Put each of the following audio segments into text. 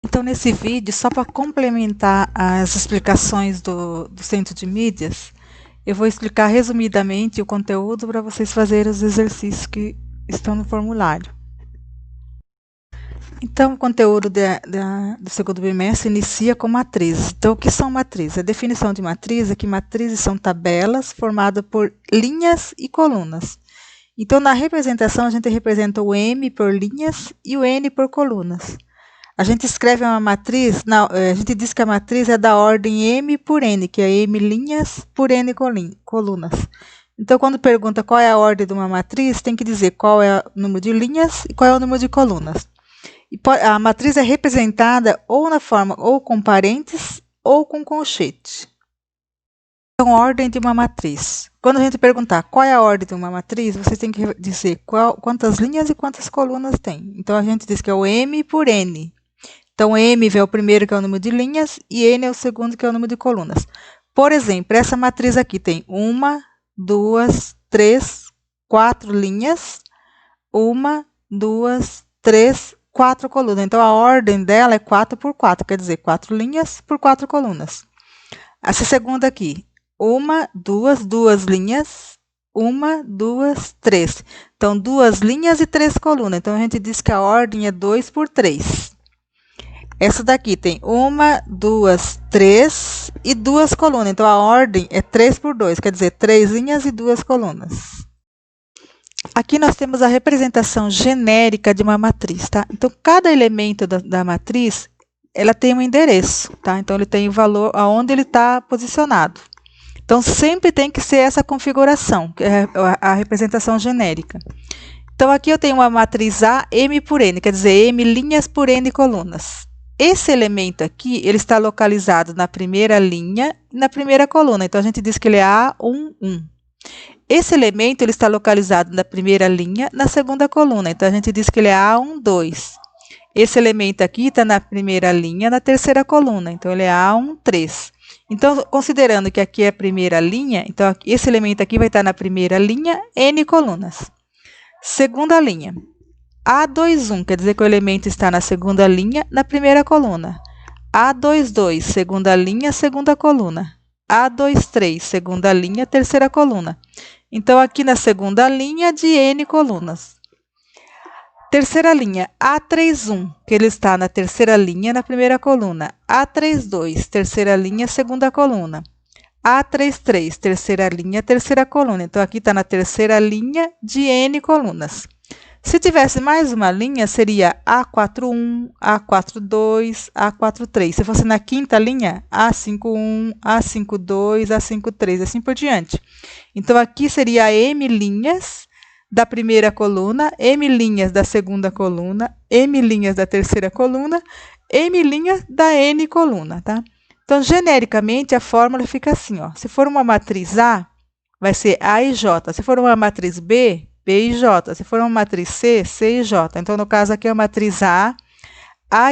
Então, nesse vídeo, só para complementar as explicações do Centro de Mídias, eu vou explicar resumidamente o conteúdo para vocês fazerem os exercícios que estão no formulário. Então, o conteúdo do segundo bimestre inicia com matrizes. Então, o que são matrizes? A definição de matriz é que matrizes são tabelas formadas por linhas e colunas. Então, na representação, a gente representa o M por linhas e o N por colunas. A gente escreve uma matriz, a gente diz que a matriz é da ordem M por N, que é M linhas por N colunas. Então, quando pergunta qual é a ordem de uma matriz, tem que dizer qual é o número de linhas e qual é o número de colunas. E a matriz é representada ou na forma ou com parênteses ou com colchete. Então, ordem de uma matriz. Quando a gente perguntar qual é a ordem de uma matriz, você tem que dizer quantas linhas e quantas colunas tem. Então, a gente diz que é o M por N. Então, M é o primeiro, que é o número de linhas, e N é o segundo, que é o número de colunas. Por exemplo, essa matriz aqui tem 1, 2, 3, 4 linhas, 1, 2, 3, 4 colunas. Então, a ordem dela é 4 por 4, quer dizer, 4 linhas por 4 colunas. Essa segunda aqui, 1, 2 linhas, 1, 2, 3. Então, 2 linhas e 3 colunas. Então, a gente diz que a ordem é 2 por 3. Essa daqui tem 1, 2, 3 e 2 colunas. Então, a ordem é 3 por 2, quer dizer, 3 linhas e 2 colunas. Aqui nós temos a representação genérica de uma matriz, tá? Então, cada elemento da matriz, ela tem um endereço, tá? Então, ele tem o valor aonde ele está posicionado. Então, sempre tem que ser essa configuração, que é a representação genérica. Então, aqui eu tenho uma matriz A, M por N, quer dizer, M linhas por N colunas. Esse elemento aqui, ele está localizado na primeira linha e na primeira coluna. Então, a gente diz que ele é A1, 1. Esse elemento, ele está localizado na primeira linha, na segunda coluna. Então, a gente diz que ele é A1, 2. Esse elemento aqui está na primeira linha, na terceira coluna. Então, ele é A1, 3. Então, considerando que aqui é a primeira linha, então, esse elemento aqui vai estar na primeira linha, N colunas. Segunda linha. A21, quer dizer que o elemento está na segunda linha, na primeira coluna. A22, segunda linha, segunda coluna. A23, segunda linha, terceira coluna. Então, aqui na segunda linha, de N colunas. Terceira linha, A31, que ele está na terceira linha, na primeira coluna. A32, terceira linha, segunda coluna. A33, terceira linha, terceira coluna. Então, aqui está na terceira linha, de N colunas. Se tivesse mais uma linha, seria A41, A42, A43. Se fosse na quinta linha, A51, A52, A53, assim por diante. Então, aqui seria M linhas da primeira coluna, M linhas da segunda coluna, M linhas da terceira coluna, M linhas da N coluna, tá? Então, genericamente, a fórmula fica assim, ó. Se for uma matriz A, vai ser A e J. Se for uma matriz B, B e J. Se for uma matriz C, C e J. Então, no caso aqui é a matriz A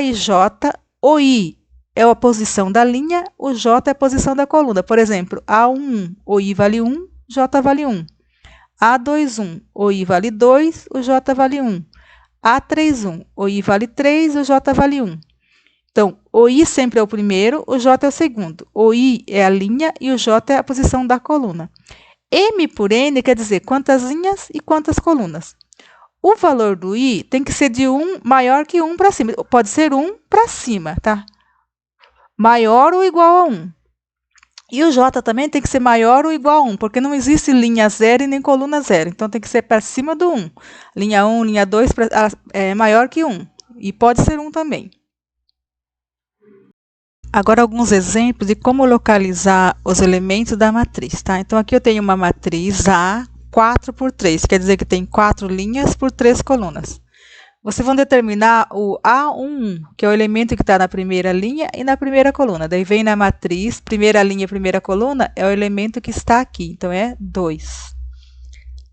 e J. O I é a posição da linha, o J é a posição da coluna. Por exemplo, A11, o I vale 1, J vale 1. A21, o I vale 2, o J vale 1. A31, o I vale 3, o J vale 1. Então, o I sempre é o primeiro, o J é o segundo. O I é a linha e o J é a posição da coluna. M por N quer dizer quantas linhas e quantas colunas. O valor do I tem que ser de 1 maior que 1 para cima. Pode ser 1 para cima, tá? Maior ou igual a 1. E o J também tem que ser maior ou igual a 1, porque não existe linha 0 e nem coluna 0. Então, tem que ser para cima do 1. Linha 1, linha 2 é maior que 1. E pode ser 1 também. Agora, alguns exemplos de como localizar os elementos da matriz, tá? Então, aqui eu tenho uma matriz A, 4 por 3, quer dizer que tem 4 linhas por 3 colunas. Vocês vão determinar o A11, que é o elemento que está na primeira linha e na primeira coluna. Daí vem na matriz, primeira linha e primeira coluna, é o elemento que está aqui, então é 2.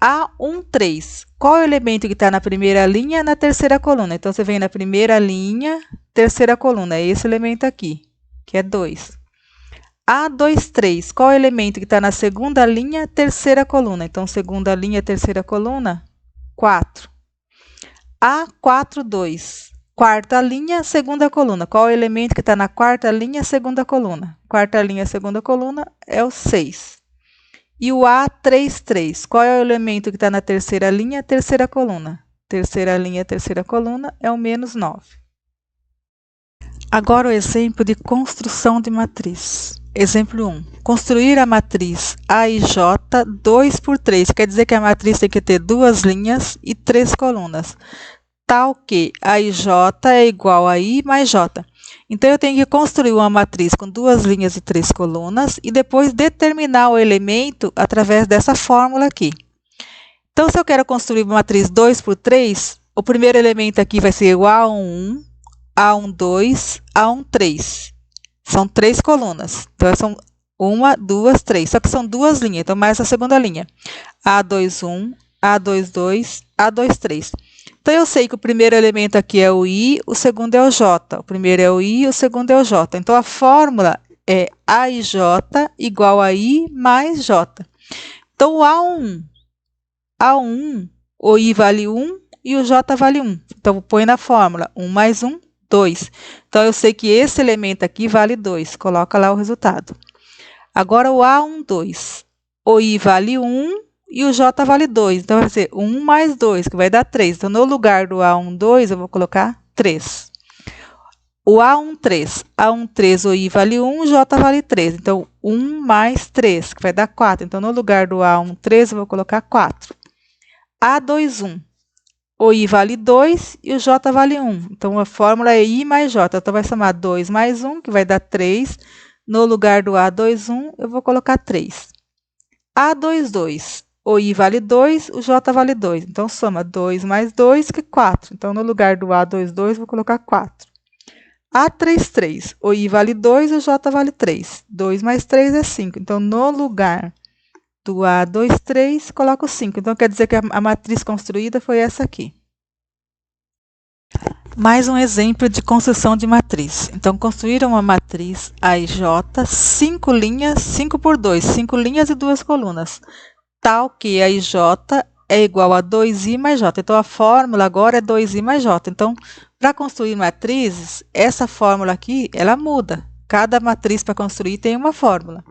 A13, qual é o elemento que está na primeira linha e na terceira coluna? Então, você vem na primeira linha, terceira coluna, é esse elemento aqui, que é 2. A23, qual é o elemento que está na segunda linha, terceira coluna? Então, segunda linha, terceira coluna, 4. A42, quarta linha, segunda coluna. Qual é o elemento que está na quarta linha, segunda coluna? Quarta linha, segunda coluna é o 6. E o A33, qual é o elemento que está na terceira linha, terceira coluna? Terceira linha, terceira coluna é o menos 9. Agora o exemplo de construção de matriz. Exemplo 1. Construir a matriz A e J 2 por 3. Quer dizer que a matriz tem que ter 2 linhas e 3 colunas. Tal que A e J é igual a I mais J. Então, eu tenho que construir uma matriz com 2 linhas e 3 colunas e depois determinar o elemento através dessa fórmula aqui. Então, se eu quero construir uma matriz 2 por 3, o primeiro elemento aqui vai ser o A1, A12, A13. São 3 colunas. Então, são 1, 2, 3. Só que são 2 linhas, então mais a segunda linha. A21, A22, A23. Então, eu sei que o primeiro elemento aqui é o I, o segundo é o J. O primeiro é o I, o segundo é o J. Então, a fórmula é A e J igual a I mais J. Então, o A1, o I vale 1 e o J vale 1. Então, põe na fórmula 1 mais 1, 2. Então, eu sei que esse elemento aqui vale 2. Coloca lá o resultado. Agora, o A12, o I vale 1 e o J vale 2. Então, vai ser 1 mais 2, que vai dar 3. Então, no lugar do A12, eu vou colocar 3. O A13, o I vale 1, o J vale 3. Então, 1 mais 3, que vai dar 4. Então, no lugar do A13, eu vou colocar 4. A21, o I vale 2 e o J vale 1. Então, a fórmula é I mais J. Então, vai somar 2 mais 1, que vai dar 3. No lugar do A21, eu vou colocar 3. A22, o I vale 2, o J vale 2. Então, soma 2 mais 2, que é 4. Então, no lugar do A22, vou colocar 4. A33, o I vale 2, o J vale 3. 2 mais 3 é 5. Então, no lugar do A23, coloco 5. Então, quer dizer que a matriz construída foi essa aqui. Mais um exemplo de construção de matriz. Então, construir uma matriz A e J, 5 linhas, 5 por 2, 5 linhas e 2 colunas. Tal que A e J é igual a 2I mais J. Então, a fórmula agora é 2I mais J. Então, para construir matrizes, essa fórmula aqui, ela muda. Cada matriz para construir tem uma fórmula.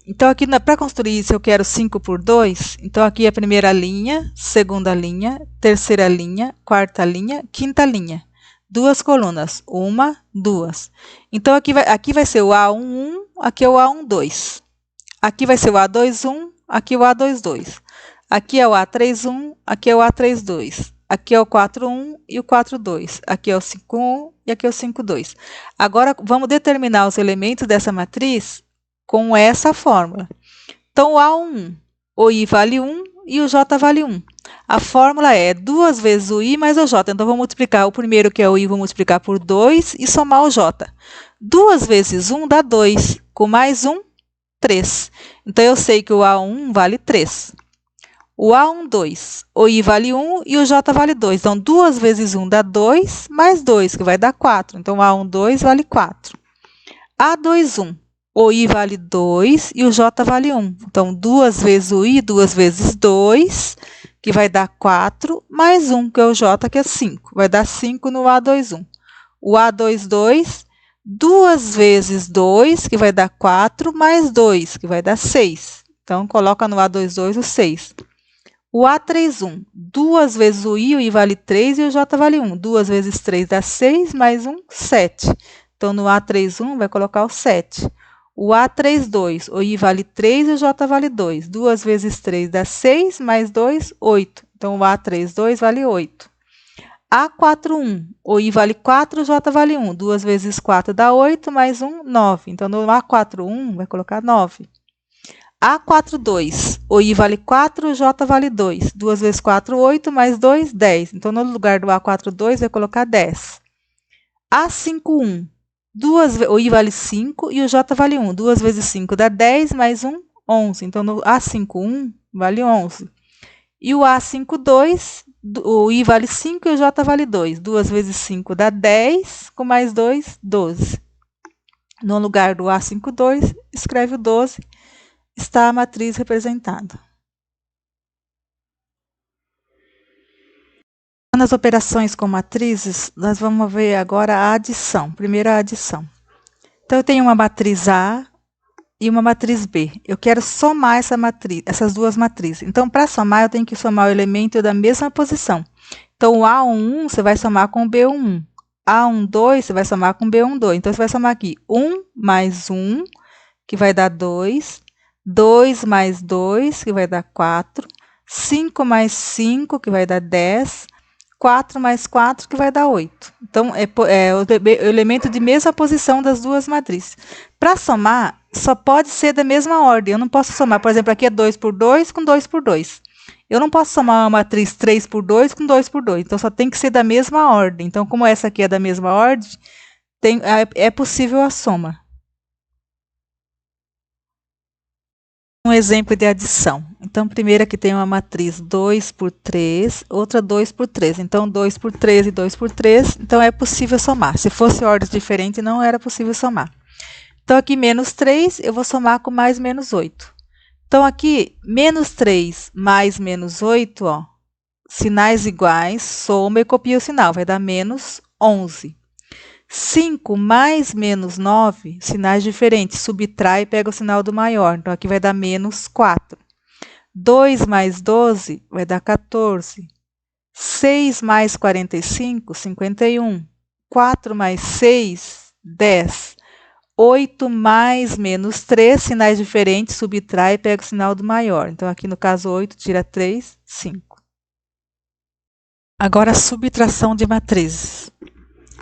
Então, aqui para construir, se eu quero 5 por 2, então aqui é a primeira linha, segunda linha, terceira linha, quarta linha, quinta linha. 2 colunas, 1, 2. Então, aqui vai ser o A11, aqui é o A12. Aqui vai ser o A21, aqui o A22. Aqui é o A31, aqui é o A32. Aqui é o 4,1 e o 4,2. Aqui é o 5,1 e aqui é o 5,2. Agora, vamos determinar os elementos dessa matriz com essa fórmula. Então, o A1, o I vale 1 e o J vale 1. A fórmula é 2 vezes o I mais o J. Então, vou multiplicar o primeiro, que é o I, vou multiplicar por 2 e somar o J. 2 vezes 1 dá 2. Com mais 1, 3. Então, eu sei que o A1 vale 3. O A12, o I vale 1 e o J vale 2. Então, 2 vezes 1 dá 2, mais 2, que vai dar 4. Então, o A12 vale 4. A21, o I vale 2 e o J vale 1. Então, 2 vezes o I, 2 vezes 2, que vai dar 4, mais 1, que é o J, que é 5. Vai dar 5 no A21. O A22, 2 vezes 2, que vai dar 4, mais 2, que vai dar 6. Então, coloca no A22 o 6. O A31, 2 vezes o I vale 3 e o J vale 1. 2 vezes 3 dá 6, mais 1, 7. Então, no A31, vai colocar o 7. O A32, o I vale 3 e o J vale 2. 2 vezes 3 dá 6, mais 2, 8. Então, o A32 vale 8. A41, o I vale 4, o J vale 1. 2 vezes 4 dá 8, mais 1, 9. Então, no A41, vai colocar 9. A42, o I vale 4, o J vale 2. 2 vezes 4, 8, mais 2, 10. Então, no lugar do A42, vai colocar 10. A51, o I vale 5 e o J vale 1. 2 vezes 5 dá 10, mais 1, 11. Então, no A51, vale 11. E o A52, o I vale 5 e o J vale 2. 2 vezes 5 dá 10, com mais 2, 12. No lugar do A52, escreve o 12. Está a matriz representada. nas operações com matrizes, nós vamos ver agora a adição. Primeiro a adição. Então, eu tenho uma matriz A e uma matriz B. Eu quero somar essas duas matrizes. Então, para somar, eu tenho que somar o elemento da mesma posição. Então, o A11 você vai somar com o B11. A12 você vai somar com o B12. Então, você vai somar aqui 1 mais 1, que vai dar 2. 2 mais 2, que vai dar 4. 5 mais 5, que vai dar 10. 4 mais 4, que vai dar 8. Então, é o elemento de mesma posição das duas matrizes. Para somar, só pode ser da mesma ordem. Eu não posso somar, por exemplo, aqui é 2 por 2 com 2 por 2. Eu não posso somar uma matriz 3 por 2 com 2 por 2. Então, só tem que ser da mesma ordem. Então, como essa aqui é da mesma ordem, é possível a soma. Um exemplo de adição. Então, primeiro aqui tem uma matriz 2 por 3, outra 2 por 3. Então, 2 por 3 e 2 por 3, então é possível somar. Se fosse ordem diferente, não era possível somar. Então, aqui menos 3, eu vou somar com mais menos 8. Então, aqui, menos 3 mais menos 8, ó, sinais iguais, soma e copia o sinal, vai dar menos 11. 5 mais menos 9, sinais diferentes, subtrai e pega o sinal do maior. Então, aqui vai dar menos 4. 2 mais 12 vai dar 14. 6 mais 45, 51. 4 mais 6, 10. 8 mais menos 3, sinais diferentes, subtrai e pega o sinal do maior. Então, aqui no caso 8, tira 3, 5. Agora, a subtração de matrizes.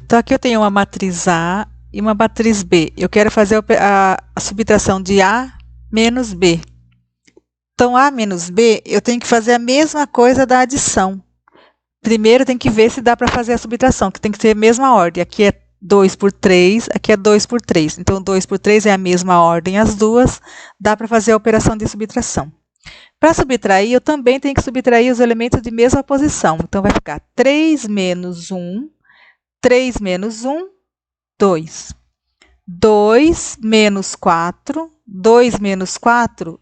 Então, aqui eu tenho uma matriz A e uma matriz B. Eu quero fazer a subtração de A menos B. Então, A menos B, eu tenho que fazer a mesma coisa da adição. Primeiro, tem que ver se dá para fazer a subtração, que tem que ser a mesma ordem. Aqui é 2 por 3, aqui é 2 por 3. Então, 2 por 3 é a mesma ordem, as duas. Dá para fazer a operação de subtração. Para subtrair, eu também tenho que subtrair os elementos de mesma posição. Então, vai ficar 3 menos 1. 3 menos 1, 2. 2 menos 4. 2 menos 4,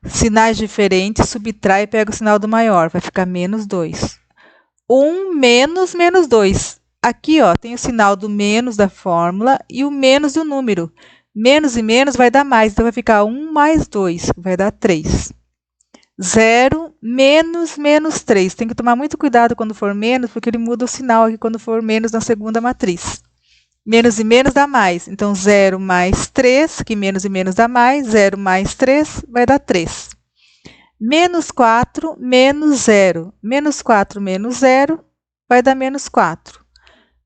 sinais diferentes, subtrai e pega o sinal do maior. Vai ficar menos 2. 1 menos menos 2. Aqui, ó, tem o sinal do menos da fórmula e o menos do número. Menos e menos vai dar mais. Então, vai ficar 1 mais 2, que vai dar 3. 0 menos menos 3. Tem que tomar muito cuidado quando for menos, porque ele muda o sinal aqui quando for menos na segunda matriz. Menos e menos dá mais. Então, 0 mais 3, que menos e menos dá mais. 0 mais 3 vai dar 3. Menos 4 menos 0. Menos 4 menos 0 vai dar menos 4.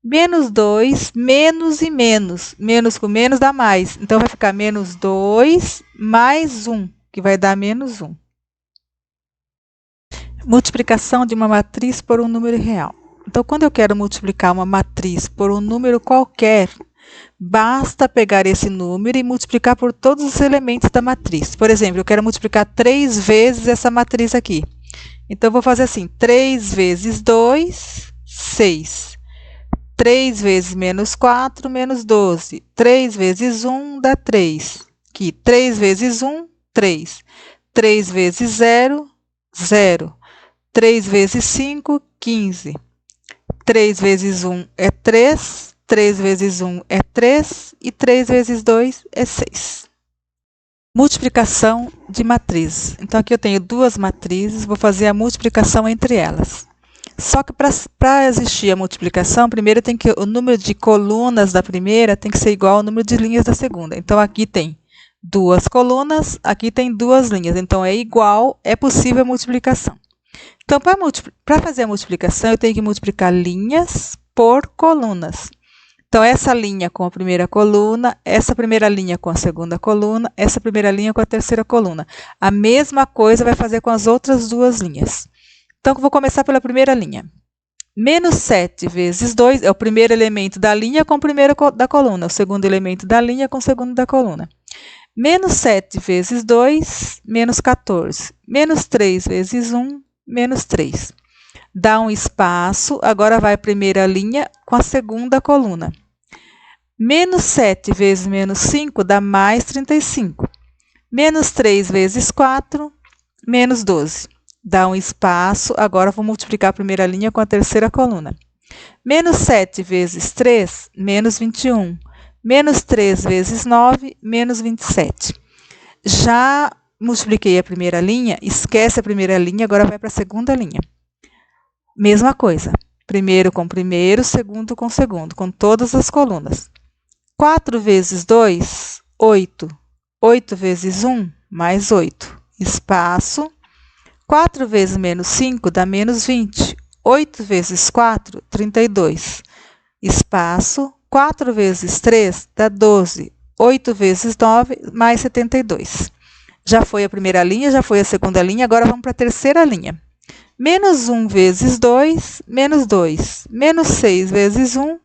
Menos 2, menos e menos. Menos com menos dá mais. Então, vai ficar menos 2 mais 1, que vai dar menos 1. Multiplicação de uma matriz por um número real. Então, quando eu quero multiplicar uma matriz por um número qualquer, basta pegar esse número e multiplicar por todos os elementos da matriz. Por exemplo, eu quero multiplicar 3 vezes essa matriz aqui. Então, eu vou fazer assim, 3 vezes 2, 6. 3 vezes menos 4, menos 12. 3 vezes 1 dá 3. Aqui, 3 vezes 1, 3. 3 vezes 0, 0. 3 vezes 5, 15. 3 vezes 1 é 3. 3 vezes 1 é 3. E 3 vezes 2 é 6. Multiplicação de matrizes. Então, aqui eu tenho duas matrizes, vou fazer a multiplicação entre elas. Só que para existir a multiplicação, primeiro o número de colunas da primeira tem que ser igual ao número de linhas da segunda. Então, aqui tem duas colunas, aqui tem duas linhas. Então, é igual, é possível a multiplicação. Então, para fazer a multiplicação, eu tenho que multiplicar linhas por colunas. Então, essa linha com a primeira coluna, essa primeira linha com a segunda coluna, essa primeira linha com a terceira coluna. A mesma coisa vai fazer com as outras duas linhas. Então, eu vou começar pela primeira linha. Menos 7 vezes 2 é o primeiro elemento da linha com o primeiro da coluna, o segundo elemento da linha com o segundo da coluna. Menos 7 vezes 2, menos 14. Menos 3 vezes 1, menos 3. Dá um espaço, agora vai a primeira linha com a segunda coluna. Menos 7 vezes menos 5 dá mais 35. Menos 3 vezes 4, menos 12. dá um espaço. Agora, vou multiplicar a primeira linha com a terceira coluna. Menos 7 vezes 3, menos 21. Menos 3 vezes 9, menos 27. Já multipliquei a primeira linha, esquece a primeira linha, agora vai para a segunda linha. Mesma coisa. Primeiro com primeiro, segundo com segundo, com todas as colunas. 4 vezes 2, 8. 8 vezes 1, mais 8. Espaço. 4 vezes menos 5 dá menos 20. 8 vezes 4, 32. Espaço. 4 vezes 3 dá 12. 8 vezes 9, mais 72. Já foi a primeira linha, já foi a segunda linha, agora vamos para a terceira linha. Menos 1 vezes 2, menos 2. Menos 6 vezes 1,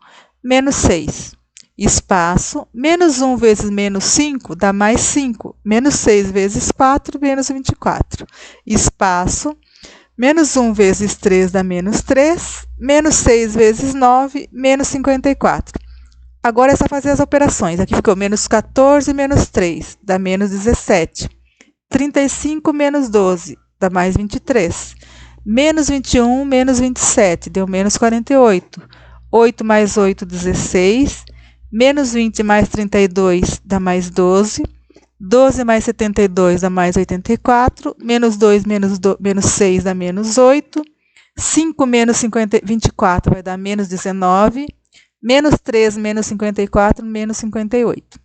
menos 6. Espaço. Menos 1 vezes menos 5 dá mais 5. Menos 6 vezes 4, menos 24. Espaço. Menos 1 vezes 3 dá menos 3. Menos 6 vezes 9, menos 54. Agora é só fazer as operações. Aqui ficou menos 14 menos 3, dá menos 17. 35 menos 12, dá mais 23. Menos 21 menos 27, deu menos 48. 8 mais 8, 16. Menos 20 mais 32 dá mais 12. 12 mais 72 dá mais 84. Menos 2 menos 6 dá menos 8. 5 menos 24 vai dar menos 19. Menos 3 menos 54, menos 58.